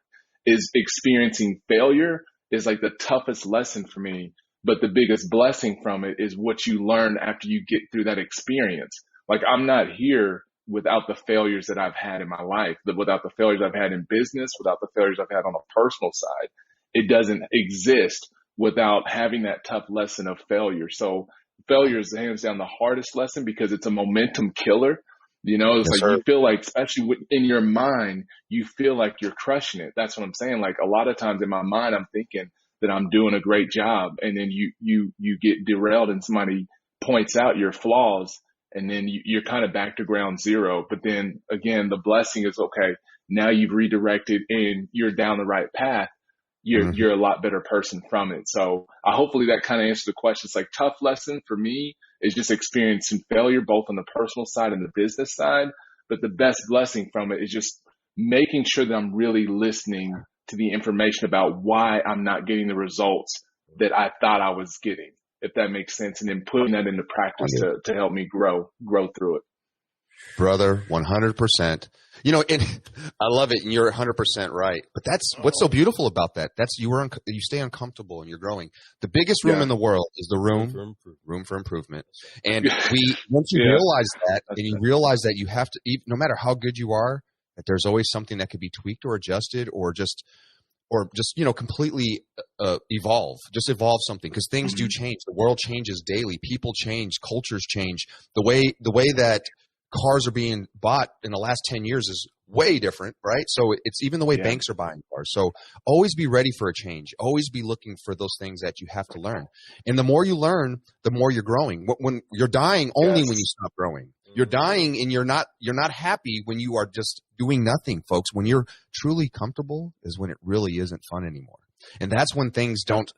is experiencing failure is like the toughest lesson for me. But the biggest blessing from it is what you learn after you get through that experience. Like, I'm not here without the failures that I've had in my life, without the failures I've had in business, without the failures I've had on the personal side. It doesn't exist without having that tough lesson of failure. So failure is hands down the hardest lesson, because it's a momentum killer. It's like, you feel like, especially in your mind, you feel like you're crushing it. That's what I'm saying. Like, a lot of times in my mind, I'm thinking that I'm doing a great job. And then you get derailed and somebody points out your flaws, and then you're kind of back to ground zero. But then again, the blessing is, okay, now you've redirected and you're down the right path. You're a lot better person from it. So hopefully that kind of answers the question. It's like, tough lesson for me is just experiencing failure, both on the personal side and the business side. But the best blessing from it is just making sure that I'm really listening to the information about why I'm not getting the results that I thought I was getting, if that makes sense. And then putting that into practice to help me grow through it. Brother, 100%. And I love it, and you're 100% right. But that's what's so beautiful about that. That's you stay uncomfortable and you're growing. The biggest room in the world is the room for improvement. And once you realize that, and you realize that you have to, no matter how good you are, that there's always something that could be tweaked or adjusted or just completely evolve. Just evolve something, because things do change. The world changes daily. People change. Cultures change. The way that cars are being bought in the last 10 years is way different, right? So it's even the way banks are buying cars. So always be ready for a change. Always be looking for those things that you have to learn. And the more you learn, the more you're growing. When you're dying only when you stop growing. You're dying and you're not happy when you are just doing nothing, folks. When you're truly comfortable is when it really isn't fun anymore. And that's when things don't,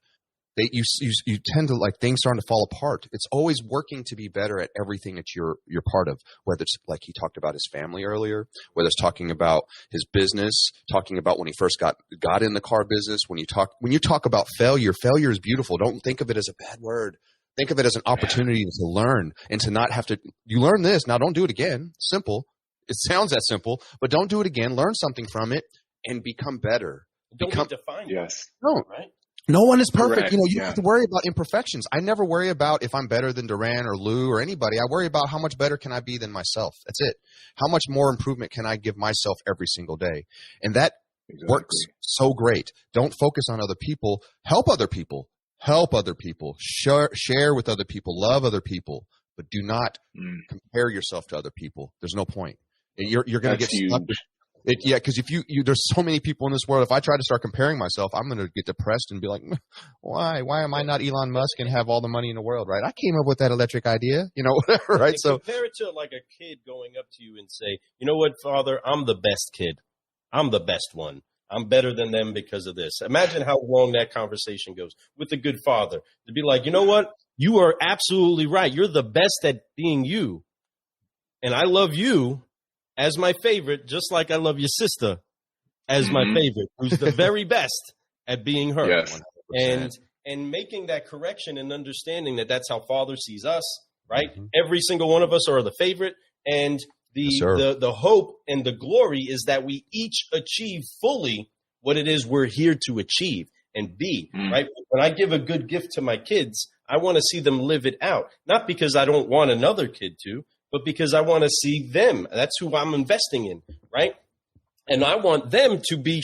you tend to, like, things starting to fall apart. It's always working to be better at everything that you're part of, whether it's like he talked about his family earlier, whether it's talking about his business, talking about when he first got in the car business. When you talk about failure is beautiful. Don't think of it as a bad word. Think of it as an opportunity to learn and to not have to, you learn this, now don't do it again. Simple. It sounds that simple, but don't do it again. Learn something from it and become better. Don't get defined. Yes. No. Right? No one is perfect. Correct. You have to worry about imperfections. I never worry about if I'm better than Durran or Lou or anybody. I worry about how much better can I be than myself. That's it. How much more improvement can I give myself every single day? And that works so great. Don't focus on other people. Help other people. Help other people. Share with other people. Love other people. But do not compare yourself to other people. There's no point. You're going to get stuck with because if you there's so many people in this world. If I try to start comparing myself, I'm going to get depressed and be like, why am I not Elon Musk and have all the money in the world, right? I came up with that electric idea, whatever, right? So compare it to like a kid going up to you and say, you know what, Father, I'm the best kid. I'm the best one. I'm better than them because of this. Imagine how long that conversation goes with a good father to be like, you know what? You are absolutely right. You're the best at being you. And I love you as my favorite, just like I love your sister as my favorite, who's the very best at being her. Yes. 100%. and making that correction and understanding that that's how Father sees us, right? Every single one of us are the favorite, and the hope and the glory is that we each achieve fully what it is we're here to achieve and be, right? When I give a good gift to my kids, I want to see them live it out, not because I don't want another kid to, but because I want to see them. That's who I'm investing in, right? And I want them to be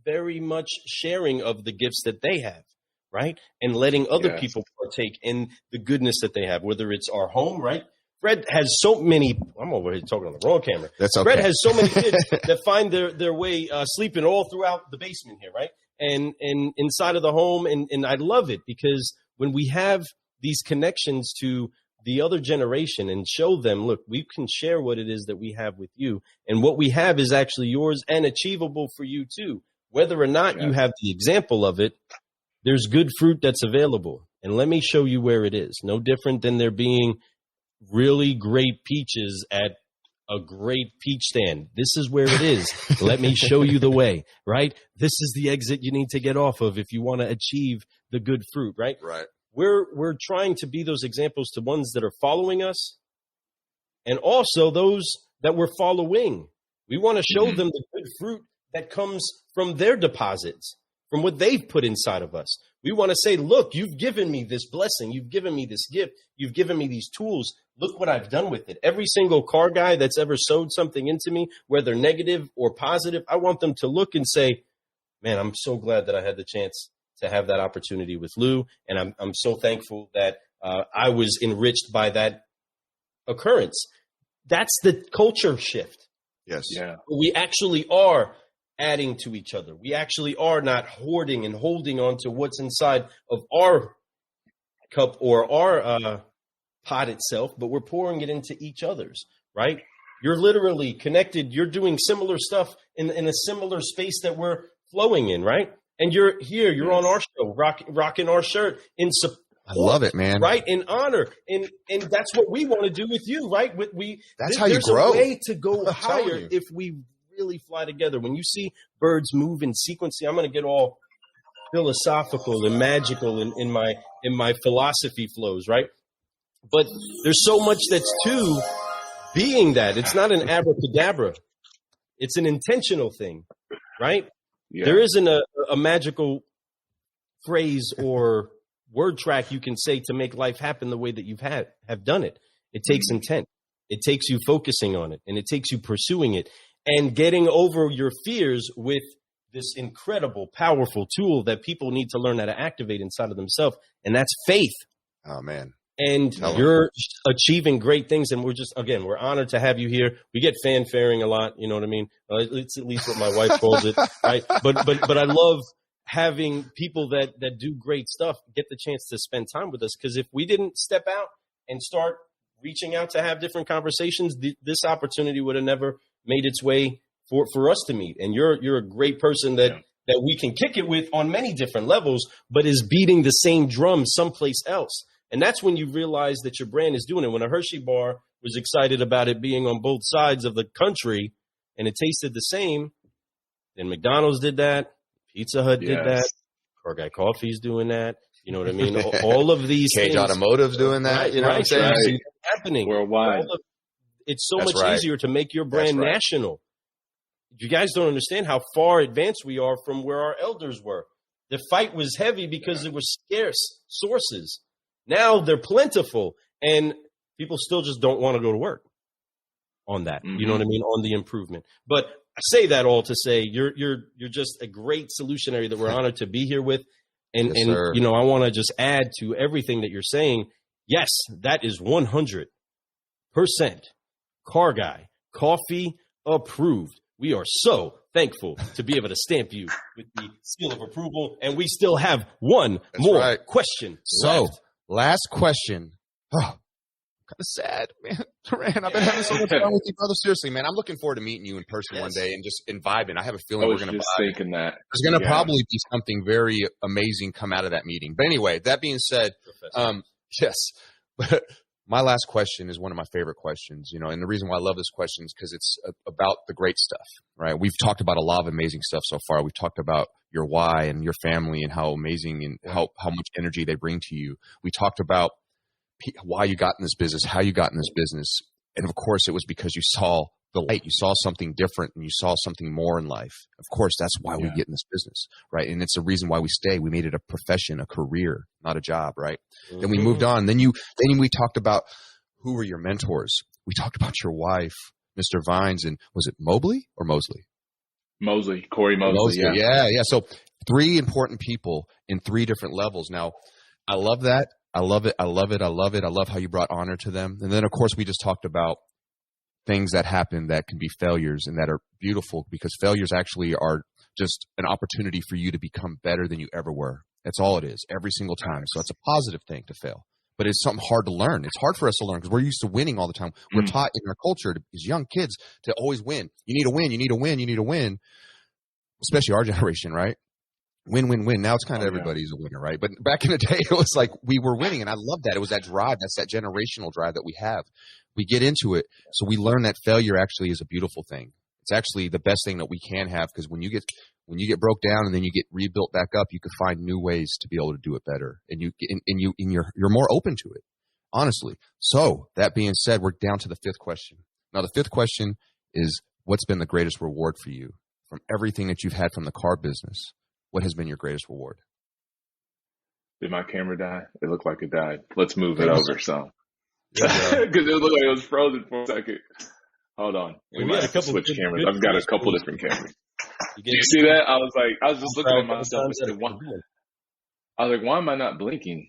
very much sharing of the gifts that they have, right? And letting other people partake in the goodness that they have, whether it's our home, right? Fred has so many, I'm over here talking on the wrong camera. That's okay. Fred has so many kids that find their way sleeping all throughout the basement here, right? And inside of the home. And I love it because when we have these connections to the other generation and show them, look, we can share what it is that we have with you. And what we have is actually yours and achievable for you too. Whether or not you have the example of it, there's good fruit that's available. And let me show you where it is. No different than there being really great peaches at a great peach stand. This is where it is. Let me show you the way, right? This is the exit you need to get off of if you want to achieve the good fruit, right? Right. We're trying to be those examples to ones that are following us and also those that we're following. We want to show them the good fruit that comes from their deposits, from what they've put inside of us. We want to say, look, you've given me this blessing. You've given me this gift. You've given me these tools. Look what I've done with it. Every single car guy that's ever sowed something into me, whether negative or positive, I want them to look and say, man, I'm so glad that I had the chance to have that opportunity with Lou. And I'm so thankful that I was enriched by that occurrence. That's the culture shift. Yes. Yeah. We actually are adding to each other. We actually are not hoarding and holding on to what's inside of our cup or our pot itself, but we're pouring it into each other's, right? You're literally connected. You're doing similar stuff in a similar space that we're flowing in, right? And you're here, you're on our show, rocking our shirt in support. I love it, man. Right? In honor. And that's what we want to do with you, right? That's how you grow. There's a way to go higher if we really fly together. When you see birds move in sequence, I'm going to get all philosophical and magical in my philosophy flows, right? But there's so much that's to being that. It's not an abracadabra. It's an intentional thing, right? Yeah. There isn't a magical phrase or word track you can say to make life happen the way that you've have done it. It takes intent. It takes you focusing on it, and it takes you pursuing it and getting over your fears with this incredible, powerful tool that people need to learn how to activate inside of themselves, and that's faith. Oh, man. And you're achieving great things, and we're honored to have you here. We get fanfaring a lot, you know what I mean? It's at least what my wife calls it, right? But I love having people that do great stuff get the chance to spend time with us, because if we didn't step out and start reaching out to have different conversations, this opportunity would have never made its way for us to meet. And you're a great person that we can kick it with on many different levels, but is beating the same drum someplace else. And that's when you realize that your brand is doing it. When a Hershey bar was excited about it being on both sides of the country and it tasted the same, then McDonald's did that, Pizza Hut did that, Car Guy Coffee's doing that. You know what I mean? All of these Cage things. Automotive's doing that. Right, you know what I'm saying? Right. Happening worldwide. It's so much easier to make your brand national. You guys don't understand how far advanced we are from where our elders were. The fight was heavy because it was scarce sources. Now they're plentiful, and people still just don't want to go to work on that. You know what I mean? On the improvement. But I say that all to say you're just a great solutionary that we're honored to be here with. And you know, I want to just add to everything that you're saying. Yes, that is 100% Car Guy Coffee approved. We are so thankful to be able to stamp you with the seal of approval. And we still have one more question. So last question. Oh, I'm kind of sad, man. Durran, I've been having so much fun with you, brother. Seriously, man, I'm looking forward to meeting you in person one day and just vibing. I have a feeling we're going to vibe. Thinking that. There's going to probably be something very amazing come out of that meeting. But anyway, that being said, yes. But my last question is one of my favorite questions, you know, and the reason why I love this question is because it's about the great stuff, right? We've talked about a lot of amazing stuff so far. We've talked about your why and your family and how amazing and how much energy they bring to you. We talked about why you got in this business, how you got in this business. And of course, it was because you saw the light, you saw something different, and you saw something more in life. Of course, that's why we get in this business, right? And it's the reason why we stay. We made it a profession, a career, not a job, right? Mm-hmm. Then we moved on. Then we talked about who were your mentors. We talked about your wife, Mr. Vines, and was it Mobley or Mosley? Mosley, Corey Mosley. Yeah. So 3 important people in 3 different levels. Now, I love that. I love it. I love how you brought honor to them. And then, of course, we just talked about things that happen that can be failures and that are beautiful, because failures actually are just an opportunity for you to become better than you ever were. That's all it is, every single time. So it's a positive thing to fail. But it's something hard to learn. It's hard for us to learn because we're used to winning all the time. We're taught in our culture as young kids to always win. You need to win. You need to win. You need to win. Especially our generation, right? Win. Now it's kind of everybody's a winner, right? But back in the day, it was like we were winning, and I love that. It was that drive. That's that generational drive that we have. We get into it, so we learn that failure actually is a beautiful thing. It's actually the best thing that we can have, because when you get broke down and then you get rebuilt back up, you can find new ways to be able to do it better, and you're more open to it, honestly. So that being said, we're down to the 5th question. Now, the 5th question is, what's been the greatest reward for you from everything that you've had from the car business? What has been your greatest reward? Did my camera die? It looked like it died. Let's move it over some. Because it looked like it was frozen for a second. Hold on. We might have to switch cameras. I've got a couple different cameras. Did you see that? I was just looking at myself and said, I was like, why am I not blinking?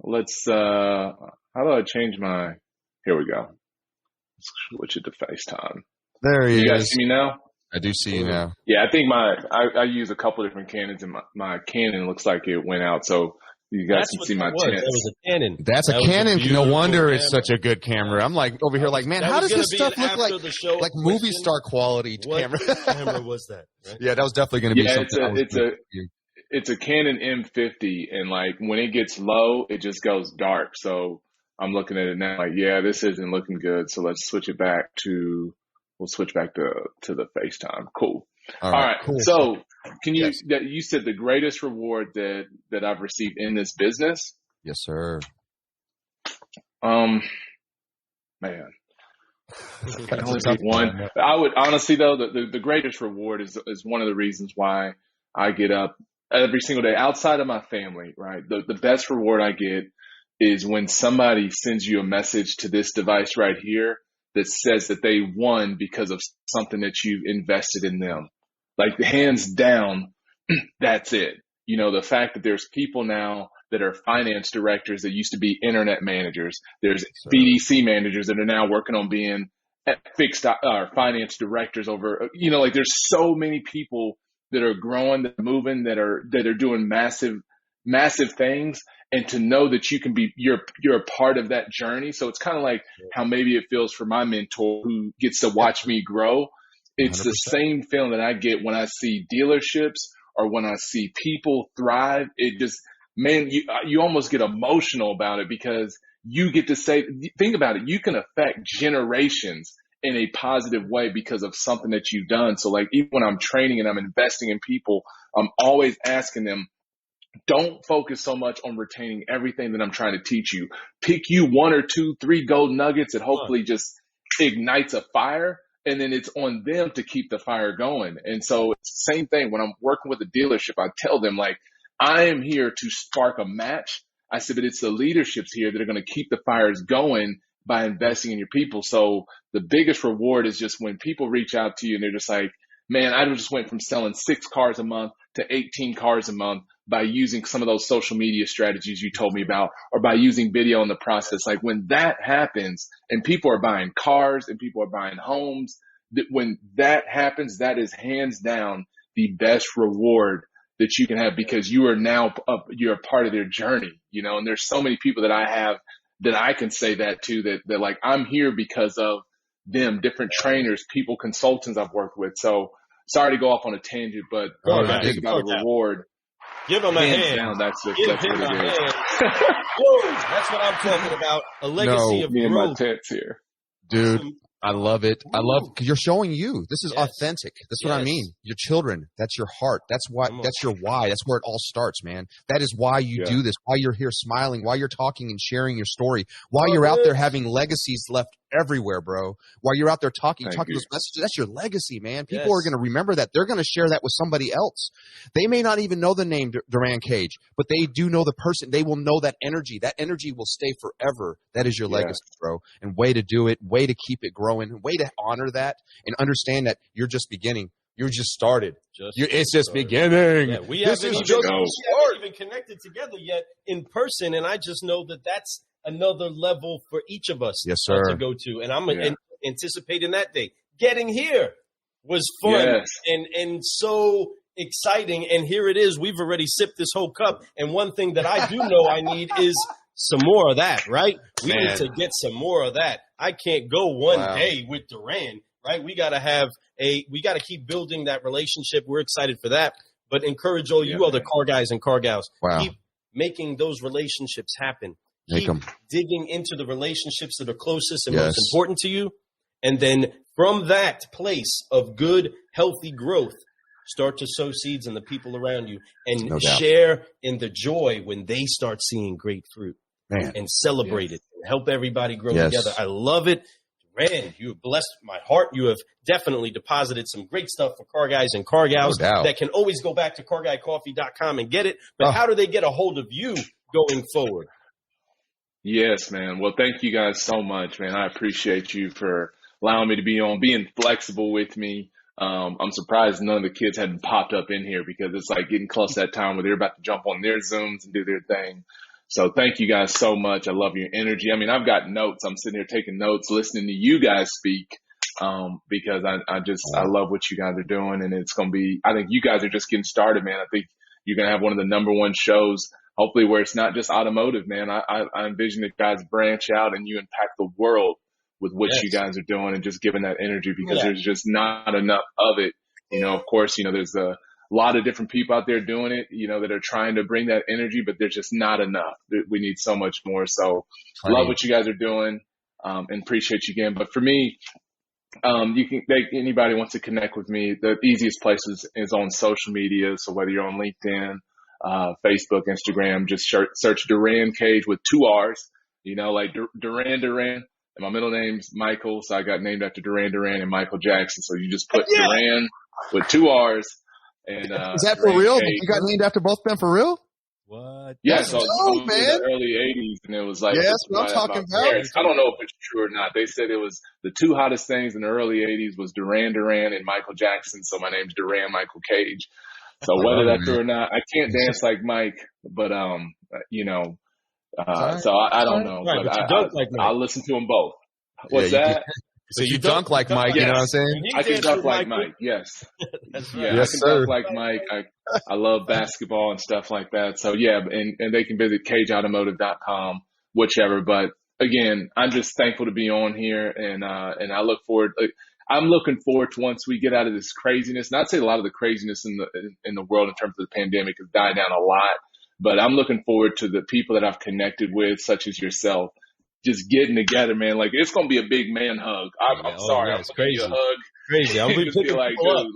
Let's, how do I change my, here we go. Let's switch it to FaceTime. There he is. You guys see me now? I do see you now. Yeah, I think I use a couple different Canons, and my Canon looks like it went out, so you guys can see my tints. That was a Canon. That's a Canon. No wonder it's such a good camera. I'm like over here like, man, how does this stuff look like movie star quality camera? What camera was that? Right? Yeah, that was definitely going to be something. It's a Canon M50, and like when it gets low, it just goes dark. So I'm looking at it now like, yeah, this isn't looking good. So let's switch it back to. We'll switch back to the FaceTime. Cool. All right. Cool. So can you, you said the greatest reward that I've received in this business? Yes, sir. Man. I only pick one. I would honestly though, the greatest reward is one of the reasons why I get up every single day outside of my family, right? The best reward I get is when somebody sends you a message to this device right here that says that they won because of something that you've invested in them. Like hands down, that's it. You know, the fact that there's people now that are finance directors that used to be internet managers. There's BDC managers that are now working on being fixed finance directors over, you know, like there's so many people that are growing, that are moving, that are doing massive things. And to know that you can be, you're a part of that journey. So it's kind of like how maybe it feels for my mentor who gets to watch me grow. It's 100%. The same feeling that I get when I see dealerships or when I see people thrive. It just, man, you almost get emotional about it because you get to say, think about it. You can affect generations in a positive way because of something that you've done. So like even when I'm training and I'm investing in people, I'm always asking them, don't focus so much on retaining everything that I'm trying to teach you. Pick you 1 or 2, 3 gold nuggets that hopefully just ignites a fire, and then it's on them to keep the fire going. And so it's the same thing when I'm working with a dealership. I tell them like, I am here to spark a match. I said, but it's the leaderships here that are going to keep the fires going by investing in your people. So the biggest reward is just when people reach out to you and they're just like, man, I just went from selling 6 cars a month to 18 cars a month by using some of those social media strategies you told me about, or by using video in the process. Like when that happens and people are buying cars and people are buying homes, when that happens, that is hands down the best reward that you can have because you are now, you're a part of their journey, you know, and there's so many people that I have that I can say that to, that like, I'm here because of them, different trainers, people, consultants I've worked with. So sorry to go off on a tangent, but when I think about a reward, give him a hand. Down, that's Give him a hand. Whoa, that's what I'm talking about. A legacy of me and growth. my tents here. Dude, I love it. I love because you're showing you. This is authentic. That's what I mean. Your children. That's your heart. That's why. That's your why. That's where it all starts, man. That is why you do this. Why you're here smiling. Why you're talking and sharing your story. Why you're out there having legacies left everywhere, bro. While you're out there talking those messages, that's your legacy, man. People are going to remember that. They're going to share that with somebody else. They may not even know the name Durran Cage, but they do know the person. They will know that energy. That energy will stay forever. That is your legacy, bro. And way to do it, way to keep it growing, way to honor that and understand that you're just beginning. You just started. It's just beginning. Yeah, we haven't even connected together yet in person, and I just know that that's another level for each of us to go to. And I'm anticipating that day. Getting here was fun and so exciting. And here it is. We've already sipped this whole cup. And one thing that I do know I need is some more of that, right? We need to get some more of that. I can't go one day with Durran, right? We got to keep building that relationship. We're excited for that. But encourage all you other car guys and car gals. Keep making those relationships happen. Keep digging into the relationships that are closest and most important to you. And then from that place of good, healthy growth, start to sow seeds in the people around you and share in the joy when they start seeing great fruit and celebrate it and help everybody grow together. I love it. Durran, you have blessed my heart. You have definitely deposited some great stuff for car guys and car gals that can always go back to carguycoffee.com and get it. But how do they get a hold of you going forward? Yes, man. Well, thank you guys so much, man. I appreciate you for allowing me to be on, being flexible with me. I'm surprised none of the kids hadn't popped up in here because it's like getting close to that time where they're about to jump on their Zooms and do their thing. So thank you guys so much. I love your energy. I mean, I've got notes. I'm sitting here taking notes, listening to you guys speak, because I love what you guys are doing. And it's going to be, I think you guys are just getting started, man. I think you're going to have one of the #1 shows, hopefully where it's not just automotive, man. I envision that guys branch out and you impact the world with what you guys are doing and just giving that energy because there's just not enough of it. You know, of course, there's a lot of different people out there doing it, that are trying to bring that energy, but there's just not enough. We need so much more. So love what you guys are doing, and appreciate you again. But for me, anybody wants to connect with me, the easiest place is on social media. So whether you're on LinkedIn, Facebook, Instagram, just search Durran Cage with 2 R's, like Durran. And my middle name's Michael, so I got named after Durran and Michael Jackson. So you just put Durran with 2 R's. And is that for real? You got named after both of them for real? What? Yeah, so it was in the early 80s, and it was like, that's what I'm talking about. I don't know if it's true or not. They said it was the 2 hottest things in the early 80s was Durran and Michael Jackson. So my name's Durran Michael Cage. So whether that's true or not, I can't dance like Mike, but so I don't know. Right, but I'll listen to them both. What's that? So you dunk like Mike, you know what I'm saying? I can dunk like Mike, yes. That's right. Yeah, I can dunk like Mike. I love basketball and stuff like that. So yeah, and they can visit cageautomotive.com, whichever. But again, I'm just thankful to be on here, and I look forward. I'm looking forward to once we get out of this craziness. And I'd say a lot of the craziness in the world in terms of the pandemic has died down a lot. But I'm looking forward to the people that I've connected with, such as yourself, just getting together, man. Like, it's going to be a big man hug. I'm sorry. I'm going to give you a hug. Crazy. I'm just be like, dude,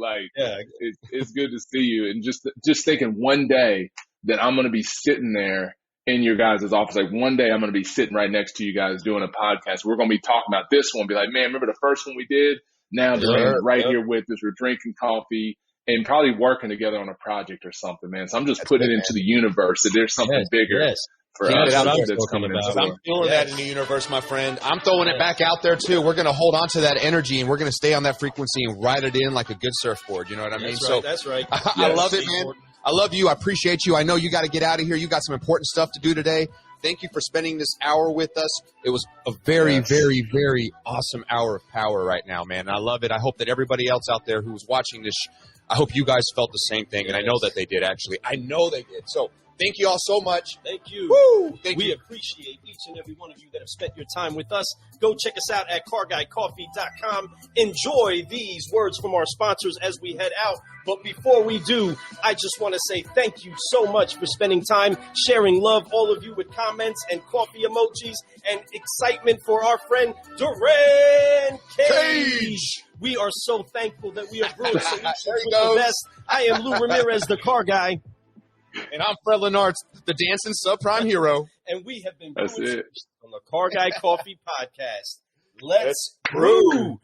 it's good to see you. And just thinking one day that I'm going to be sitting there in your guys' office. Like, one day I'm going to be sitting right next to you guys doing a podcast. We're going to be talking about this one. Be like, man, remember the first one we did? Now Durran's right here with us. We're drinking coffee and probably working together on a project or something, man. So I'm just putting it into the universe that there's something bigger. For us that's coming into I'm feeling that in the universe, my friend. I'm throwing it back out there, too. We're going to hold on to that energy, and we're going to stay on that frequency and ride it in like a good surfboard. You know what I mean? That's right. I love it, man. I love you. I appreciate you. I know you got to get out of here. You got some important stuff to do today. Thank you for spending this hour with us. It was a very, very, very awesome hour of power right now, man. And I love it. I hope that everybody else out there who was watching this, I hope you guys felt the same thing. And I know that they did, actually. I know they did. So Thank you all so much. Thank you. Woo! We appreciate each and every one of you that have spent your time with us. Go check us out at carguycoffee.com. Enjoy these words from our sponsors as we head out. But before we do, I just want to say thank you so much for spending time, sharing love, all of you, with comments and coffee emojis and excitement for our friend Durran Cage. We are so thankful that we are brewing solutions with the best. I am Lou Ramirez, the car guy. And I'm Fred Lenartz, the dancing subprime hero. And we have been brewing on the Car Guy Coffee Podcast. Let's brew.